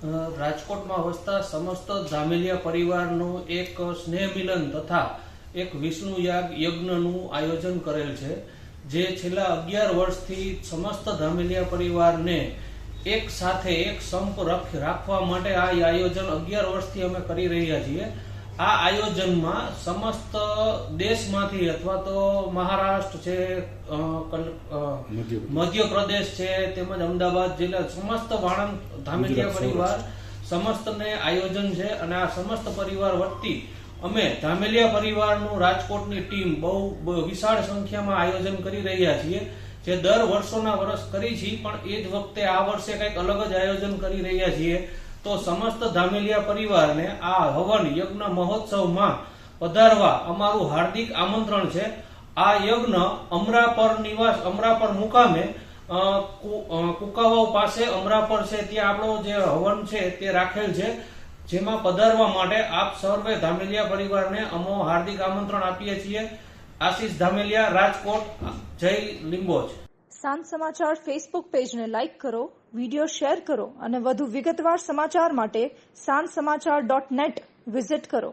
રાજકોટમાં વસતા સમસ્ત ધામેલિયા પરિવારનો એક સ્નેહ મિલન તથા એક વિષ્ણુ યજ્ઞનું આયોજન કરેલ છે, જે છેલ્લા 11 વર્ષથી સમસ્ત ધામેલિયા પરિવારને એક સાથે એક સંપ રાખવા માટે આ આયોજન 11 વર્ષથી અમે કરી રહ્યા છીએ। આ આયોજનમાં સમસ્ત દેશમાંથી અથવા તો મહારાષ્ટ્ર છે, મધ્યપ્રદેશ છે, તેમજ અમદાવાદ જિલ્લા સમસ્ત વાણંદ ધામેલિયા પરિવાર સમસ્તને આયોજન છે અને આ સમસ્ત પરિવાર વતી અમે ધામેલિયા પરિવારનું રાજકોટની ટીમ બહુ વિશાળ સંખ્યામાં આયોજન કરી રહ્યા છીએ, જે દર વર્ષોના વર્ષ કરી છે, પણ એ જ વખતે આ વર્ષે કંઈક અલગ જ આયોજન કરી રહ્યા છીએ। તો સમસ્ત ધામેલિયા પરિવારને આ હવન યજ્ઞ મહોત્સવમાં પધારવા અમારું હાર્દિક આમંત્રણ છે। આ યજ્ઞ અમરાપર મુકામે કુકાવાવ પાસે અમરાપર છે, ત્યાં આપણો જે હવન છે તે રાખેલ છે, જેમાં પધારવા માટે આપ સર્વે ધામેલિયા પરિવારને અમે હાર્દિક આમંત્રણ આપીએ છીએ। આશીષ ધામેલિયા, રાજકોટ। જય લીંબોજ। સાંજ સમાચાર ફેસબુક પેજને લાઇક કરો, વિડીયો શેર કરો અને વધુ વિગતવાર સમાચાર માટે sanssamachar.net વિઝિટ કરો।